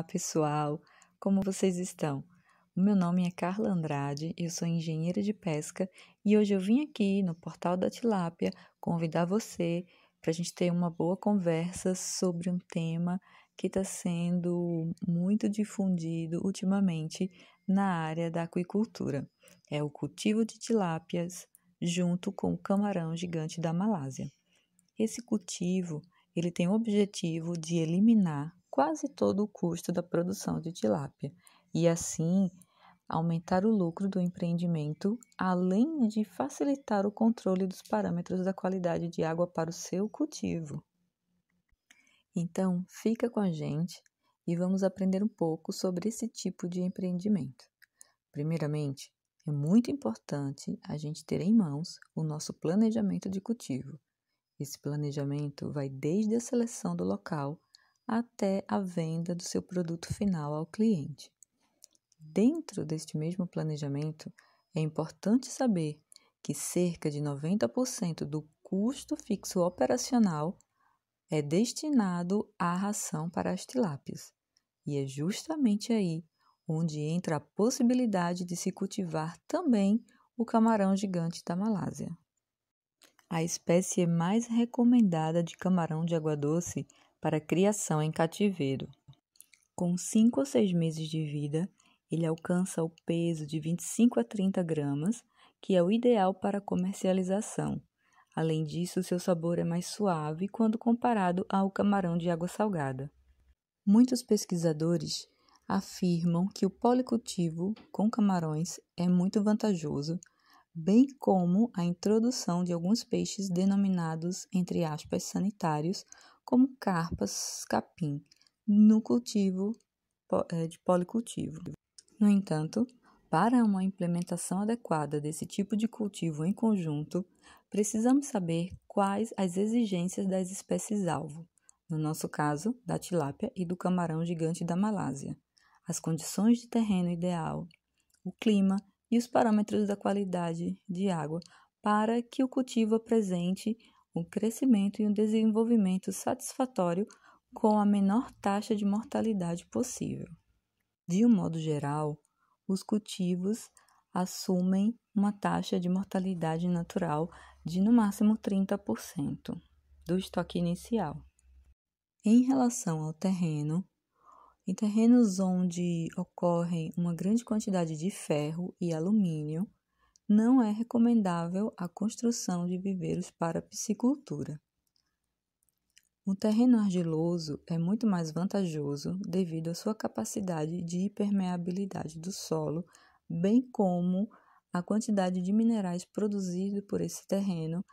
Olá, pessoal! Como vocês estão? O meu nome é Carla Andrade, eu sou engenheira de pesca e hoje eu vim aqui no Portal da Tilápia convidar você para a gente ter uma boa conversa sobre um tema que está sendo muito difundido ultimamente na área da aquicultura. É o cultivo de tilápias junto com o camarão gigante da Malásia. Esse cultivo ele tem o objetivo de eliminar quase todo o custo da produção de tilápia e, assim, aumentar o lucro do empreendimento, além de facilitar o controle dos parâmetros da qualidade de água para o seu cultivo. Então, fica com a gente e vamos aprender um pouco sobre esse tipo de empreendimento. Primeiramente, é muito importante a gente ter em mãos o nosso planejamento de cultivo. Esse planejamento vai desde a seleção do local até a venda do seu produto final ao cliente. Dentro deste mesmo planejamento, é importante saber que cerca de 90% do custo fixo operacional é destinado à ração para as tilápias. E é justamente aí onde entra a possibilidade de se cultivar também o camarão gigante da Malásia. A espécie mais recomendada de camarão de água doce para criação em cativeiro. Com 5 ou 6 meses de vida, ele alcança o peso de 25 a 30 gramas, que é o ideal para comercialização. Além disso, seu sabor é mais suave quando comparado ao camarão de água salgada. Muitos pesquisadores afirmam que o policultivo com camarões é muito vantajoso, bem como a introdução de alguns peixes denominados, entre aspas, sanitários, como carpas capim, no cultivo de policultivo. No entanto, para uma implementação adequada desse tipo de cultivo em conjunto, precisamos saber quais as exigências das espécies-alvo, no nosso caso, da tilápia e do camarão gigante da Malásia, as condições de terreno ideal, o clima e os parâmetros da qualidade de água para que o cultivo apresente um crescimento e um desenvolvimento satisfatório com a menor taxa de mortalidade possível. De um modo geral, os cultivos assumem uma taxa de mortalidade natural de no máximo 30% do estoque inicial. Em relação ao terreno, em terrenos onde ocorre uma grande quantidade de ferro e alumínio, não é recomendável a construção de viveiros para piscicultura. O terreno argiloso é muito mais vantajoso devido à sua capacidade de impermeabilidade do solo, bem como a quantidade de minerais produzidos por esse terreno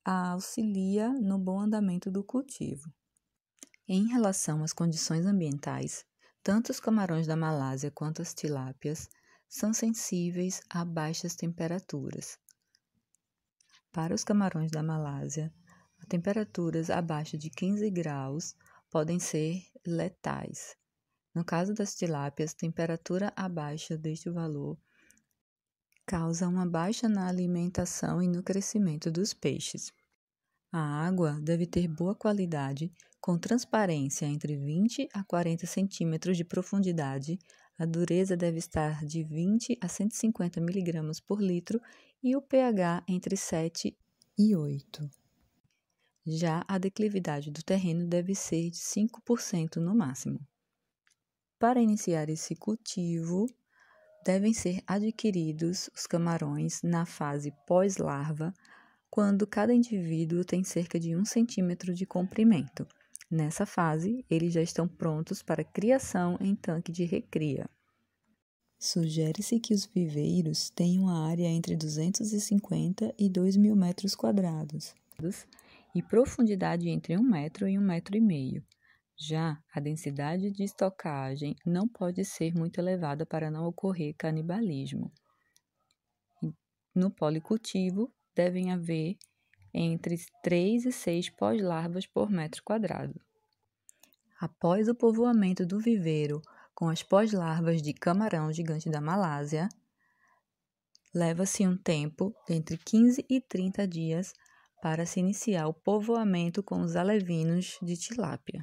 auxilia no bom andamento do cultivo. Em relação às condições ambientais, tanto os camarões da Malásia quanto as tilápias são sensíveis a baixas temperaturas. Para os camarões da Malásia, temperaturas abaixo de 15 graus podem ser letais. No caso das tilápias, temperatura abaixo deste valor causa uma baixa na alimentação e no crescimento dos peixes. A água deve ter boa qualidade, com transparência entre 20 a 40 centímetros de profundidade, a dureza deve estar de 20 a 150 mg por litro e o pH entre 7 e 8. Já a declividade do terreno deve ser de 5% no máximo. Para iniciar esse cultivo, devem ser adquiridos os camarões na fase pós-larva, quando cada indivíduo tem cerca de 1 centímetro de comprimento. Nessa fase, eles já estão prontos para criação em tanque de recria. Sugere-se que os viveiros tenham a área entre 250 e 2.000 metros quadrados e profundidade entre 1 metro e 1,5 metro. Já a densidade de estocagem não pode ser muito elevada para não ocorrer canibalismo. No policultivo, devem haver entre 3 e 6 pós-larvas por metro quadrado. Após o povoamento do viveiro com as pós-larvas de camarão gigante da Malásia, leva-se um tempo entre 15 e 30 dias para se iniciar o povoamento com os alevinos de tilápia.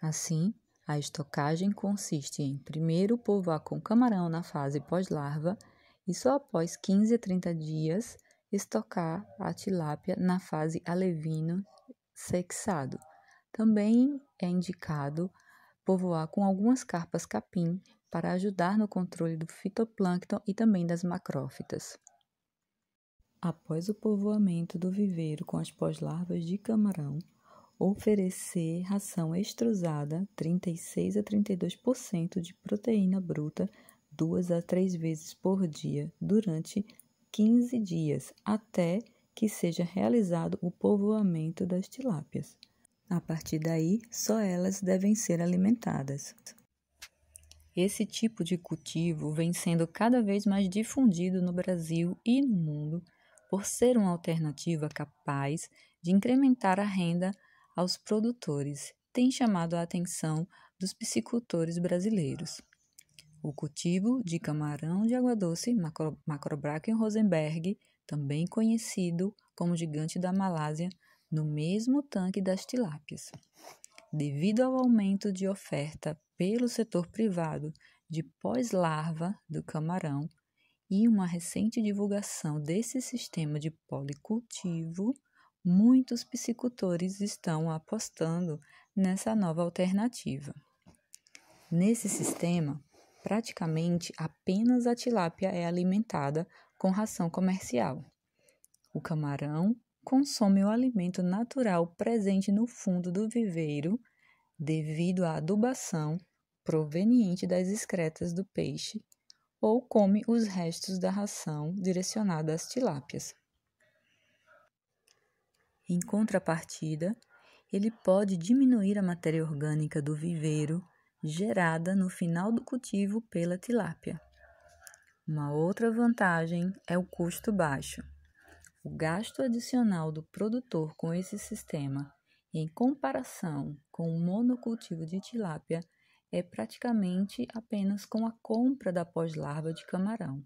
Assim, A estocagem consiste em primeiro povoar com camarão na fase pós-larva e só após 15 a 30 dias estocar a tilápia na fase alevino sexado. Também é indicado povoar com algumas carpas capim para ajudar no controle do fitoplâncton e também das macrófitas. Após o povoamento do viveiro com as pós-larvas de camarão, oferecer ração extrusada 36 a 32% de proteína bruta 2 a 3 vezes por dia durante 15 dias, até que seja realizado o povoamento das tilápias. A partir daí, só elas devem ser alimentadas. Esse tipo de cultivo vem sendo cada vez mais difundido no Brasil e no mundo por ser uma alternativa capaz de incrementar a renda aos produtores, tem chamado a atenção dos piscicultores brasileiros. O cultivo de camarão de água doce, Macrobrachium rosenberg, também conhecido como gigante da Malásia, no mesmo tanque das tilápias. Devido ao aumento de oferta pelo setor privado de pós-larva do camarão e uma recente divulgação desse sistema de policultivo, muitos piscicultores estão apostando nessa nova alternativa. Nesse sistema, praticamente apenas a tilápia é alimentada com ração comercial. O camarão consome o alimento natural presente no fundo do viveiro devido à adubação proveniente das excretas do peixe ou come os restos da ração direcionada às tilápias. Em contrapartida, ele pode diminuir a matéria orgânica do viveiro gerada no final do cultivo pela tilápia. Uma outra vantagem é o custo baixo. O gasto adicional do produtor com esse sistema, em comparação com o monocultivo de tilápia, é praticamente apenas com a compra da pós-larva de camarão.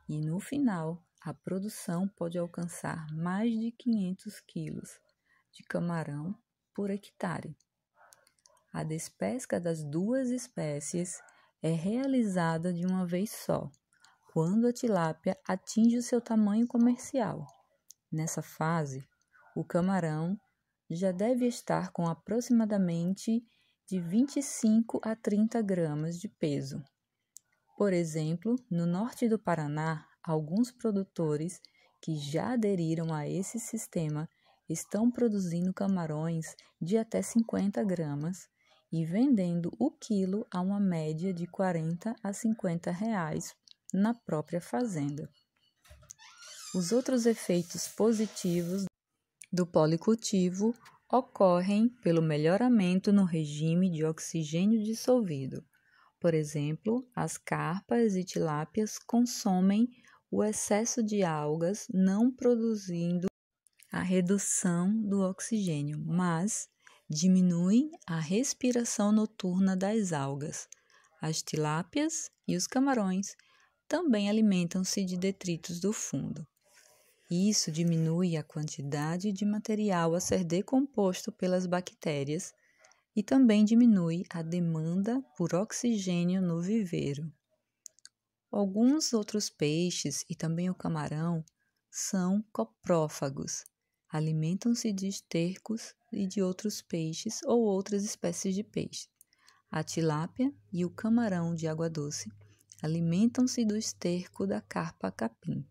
E no final, a produção pode alcançar mais de 500 quilos de camarão por hectare. A despesca das duas espécies é realizada de uma vez só, quando a tilápia atinge o seu tamanho comercial. Nessa fase, o camarão já deve estar com aproximadamente de 25 a 30 gramas de peso. Por exemplo, no norte do Paraná, alguns produtores que já aderiram a esse sistema estão produzindo camarões de até 50 gramas e vendendo o quilo a uma média de 40 a 50 reais na própria fazenda. Os outros efeitos positivos do policultivo ocorrem pelo melhoramento no regime de oxigênio dissolvido. Por exemplo, as carpas e tilápias consomem o excesso de algas, não produzindo a redução do oxigênio, mas diminuem a respiração noturna das algas. As tilápias e os camarões também alimentam-se de detritos do fundo. Isso diminui a quantidade de material a ser decomposto pelas bactérias e também diminui a demanda por oxigênio no viveiro. Alguns outros peixes e também o camarão são coprófagos, alimentam-se de estercos e de outros peixes ou outras espécies de peixe. A tilápia e o camarão de água doce alimentam-se do esterco da carpa capim.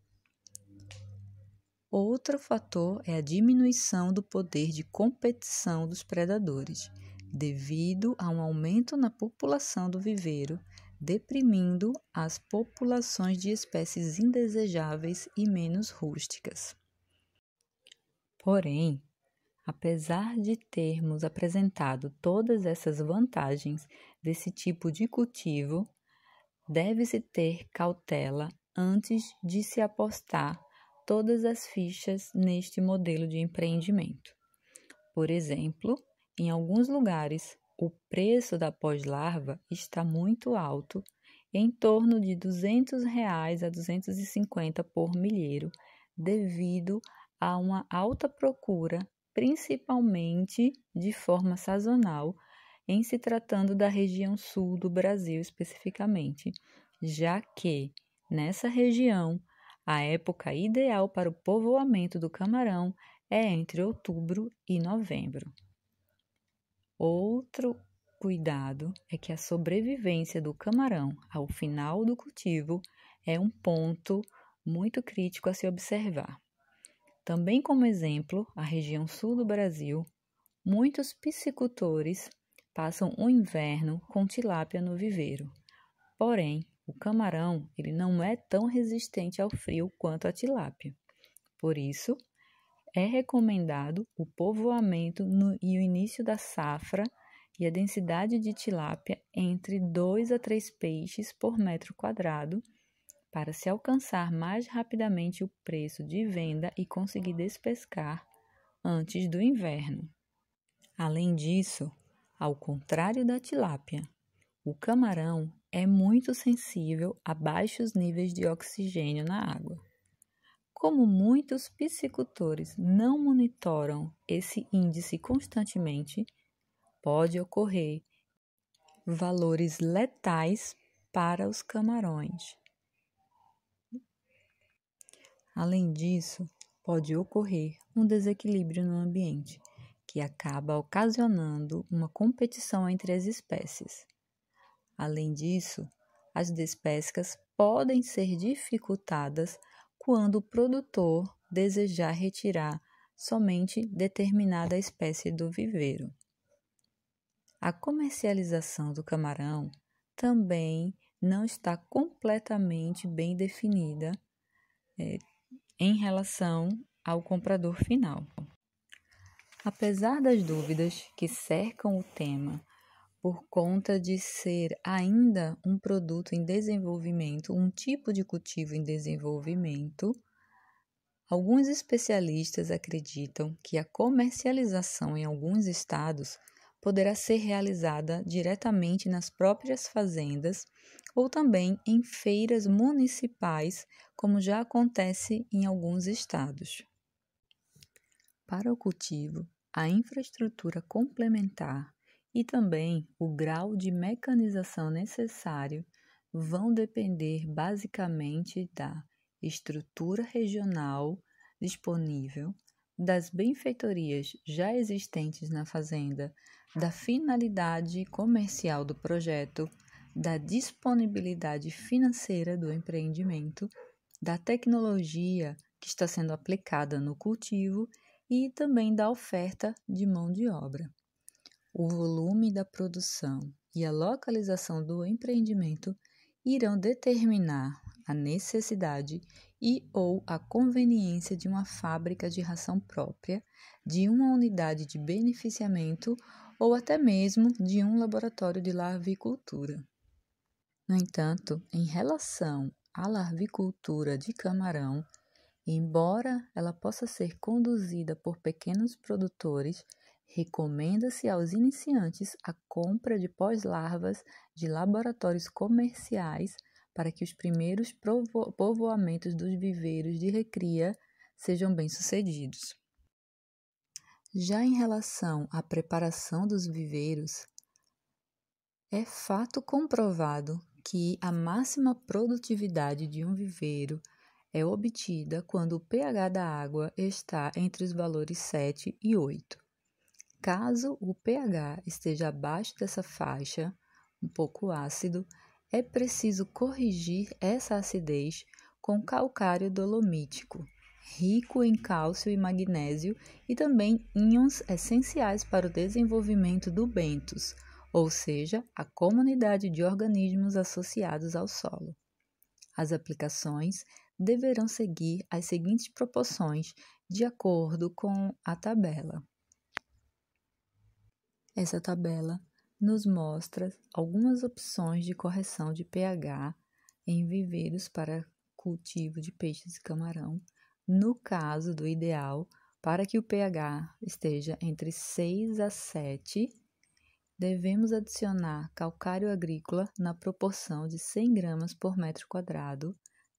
Outro fator é a diminuição do poder de competição dos predadores, devido a um aumento na população do viveiro, deprimindo as populações de espécies indesejáveis e menos rústicas. Porém, apesar de termos apresentado todas essas vantagens desse tipo de cultivo, deve-se ter cautela antes de se apostar todas as fichas neste modelo de empreendimento. Por exemplo, em alguns lugares, o preço da pós-larva está muito alto, em torno de R$ 200 a R$ 250 por milheiro, devido a uma alta procura, principalmente de forma sazonal, em se tratando da região sul do Brasil especificamente, já que, nessa região, a época ideal para o povoamento do camarão é entre outubro e novembro. Outro cuidado é que a sobrevivência do camarão ao final do cultivo é um ponto muito crítico a se observar. Também como exemplo, a região sul do Brasil, muitos piscicultores passam o inverno com tilápia no viveiro. Porém, o camarão ele não é tão resistente ao frio quanto a tilápia. Por isso, é recomendado o povoamento e o início da safra e a densidade de tilápia entre 2 a 3 peixes por metro quadrado para se alcançar mais rapidamente o preço de venda e conseguir despescar antes do inverno. Além disso, ao contrário da tilápia, o camarão é muito sensível a baixos níveis de oxigênio na água. Como muitos piscicultores não monitoram esse índice constantemente, pode ocorrer valores letais para os camarões. Além disso, pode ocorrer um desequilíbrio no ambiente, que acaba ocasionando uma competição entre as espécies. Além disso, as despescas podem ser dificultadas quando o produtor desejar retirar somente determinada espécie do viveiro. A comercialização do camarão também não está completamente bem definida em relação ao comprador final. Apesar das dúvidas que cercam o tema, por conta de ser ainda um produto em desenvolvimento, um tipo de cultivo em desenvolvimento, alguns especialistas acreditam que a comercialização em alguns estados poderá ser realizada diretamente nas próprias fazendas ou também em feiras municipais, como já acontece em alguns estados. Para o cultivo, a infraestrutura complementar e também o grau de mecanização necessário vão depender basicamente da estrutura regional disponível, das benfeitorias já existentes na fazenda, da finalidade comercial do projeto, da disponibilidade financeira do empreendimento, da tecnologia que está sendo aplicada no cultivo e também da oferta de mão de obra. O volume da produção e a localização do empreendimento irão determinar a necessidade e ou a conveniência de uma fábrica de ração própria, de uma unidade de beneficiamento ou até mesmo de um laboratório de larvicultura. No entanto, em relação à larvicultura de camarão, embora ela possa ser conduzida por pequenos produtores, recomenda-se aos iniciantes a compra de pós-larvas de laboratórios comerciais para que os primeiros povoamentos dos viveiros de recria sejam bem-sucedidos. Já em relação à preparação dos viveiros, é fato comprovado que a máxima produtividade de um viveiro é obtida quando o pH da água está entre os valores 7 e 8. Caso o pH esteja abaixo dessa faixa, um pouco ácido, é preciso corrigir essa acidez com calcário dolomítico, rico em cálcio e magnésio e também íons essenciais para o desenvolvimento do bentos, ou seja, a comunidade de organismos associados ao solo. As aplicações deverão seguir as seguintes proporções de acordo com a tabela. Essa tabela nos mostra algumas opções de correção de pH em viveiros para cultivo de peixes e camarão, no caso do ideal, para que o pH esteja entre 6 a 7, devemos adicionar calcário agrícola na proporção de 100 gramas por metro quadrado,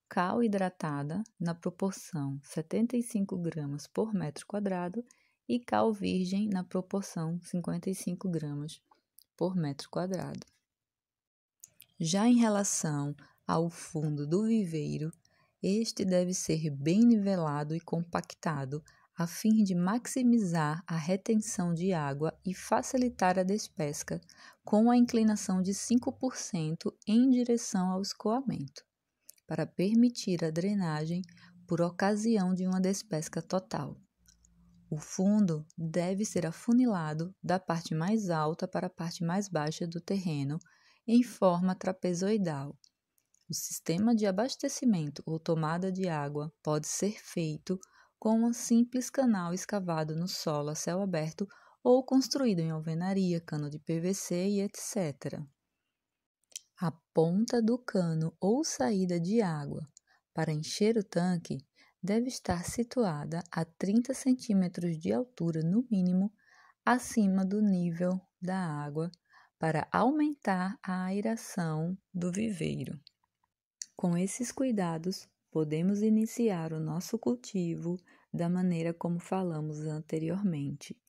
cal hidratada na proporção 75 gramas por metro quadrado e cal virgem na proporção 55 gramas por metro quadrado. Já em relação ao fundo do viveiro, este deve ser bem nivelado e compactado, a fim de maximizar a retenção de água e facilitar a despesca, com a inclinação de 5% em direção ao escoamento, para permitir a drenagem por ocasião de uma despesca total. O fundo deve ser afunilado da parte mais alta para a parte mais baixa do terreno, em forma trapezoidal. O sistema de abastecimento ou tomada de água pode ser feito com um simples canal escavado no solo a céu aberto ou construído em alvenaria, cano de PVC e etc. A ponta do cano ou saída de água para encher o tanque deve estar situada a 30 centímetros de altura, no mínimo, acima do nível da água, para aumentar a aeração do viveiro. Com esses cuidados, podemos iniciar o nosso cultivo da maneira como falamos anteriormente.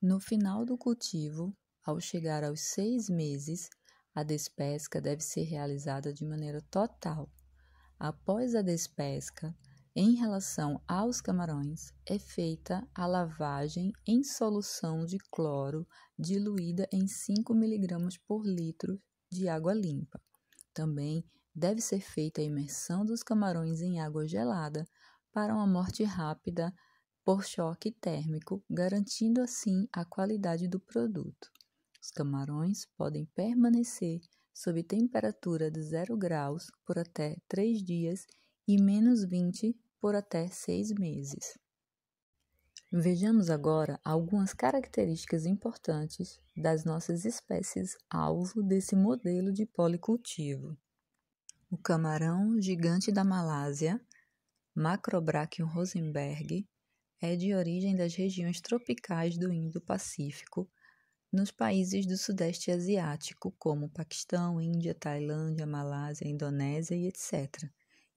No final do cultivo, ao chegar aos 6 meses, a despesca deve ser realizada de maneira total. Após a despesca, em relação aos camarões, é feita a lavagem em solução de cloro diluída em 5 mg por litro de água limpa. Também deve ser feita a imersão dos camarões em água gelada para uma morte rápida por choque térmico, garantindo assim a qualidade do produto. Os camarões podem permanecer sob temperatura de 0 graus por até 3 dias e menos 20 por até 6 meses. Vejamos agora algumas características importantes das nossas espécies alvo desse modelo de policultivo. O camarão gigante da Malásia, Macrobrachium rosenberg, é de origem das regiões tropicais do Indo-Pacífico, nos países do Sudeste Asiático, como Paquistão, Índia, Tailândia, Malásia, Indonésia e etc.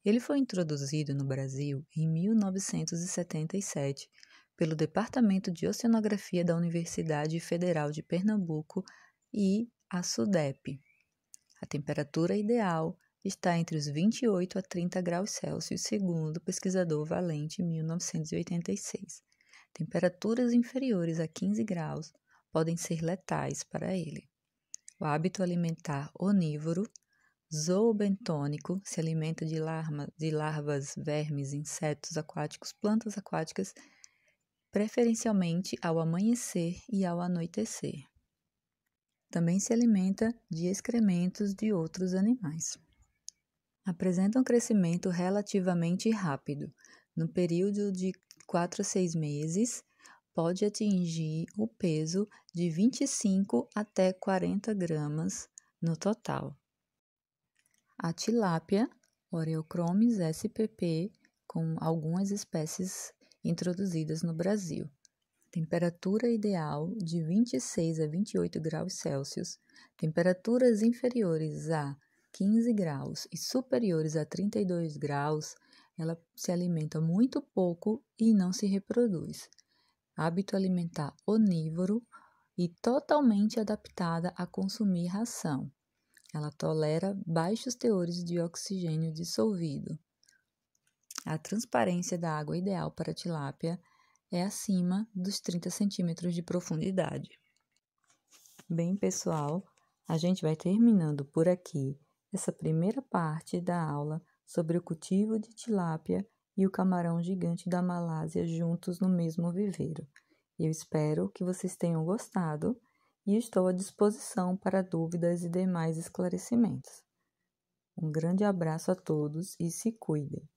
Ele foi introduzido no Brasil em 1977 pelo Departamento de Oceanografia da Universidade Federal de Pernambuco e a SUDEP. A temperatura ideal está entre os 28 a 30 graus Celsius, segundo o pesquisador Valente, em 1986. Temperaturas inferiores a 15 graus podem ser letais para ele. O hábito alimentar onívoro, zoobentônico, se alimenta de larvas, vermes, insetos aquáticos, plantas aquáticas, preferencialmente ao amanhecer e ao anoitecer. Também se alimenta de excrementos de outros animais. Apresenta um crescimento relativamente rápido. No período de 4 a 6 meses, pode atingir o peso de 25 até 40 gramas no total. A tilápia, Oreochromis spp, com algumas espécies introduzidas no Brasil. Temperatura ideal de 26 a 28 graus Celsius. Temperaturas inferiores a 15 graus e superiores a 32 graus, ela se alimenta muito pouco e não se reproduz. Hábito alimentar onívoro e totalmente adaptada a consumir ração. Ela tolera baixos teores de oxigênio dissolvido. A transparência da água ideal para a tilápia é acima dos 30 centímetros de profundidade. Bem, pessoal, a gente vai terminando por aqui essa primeira parte da aula sobre o cultivo de tilápia e o camarão gigante da Malásia juntos no mesmo viveiro. Eu espero que vocês tenham gostado e estou à disposição para dúvidas e demais esclarecimentos. Um grande abraço a todos e se cuidem!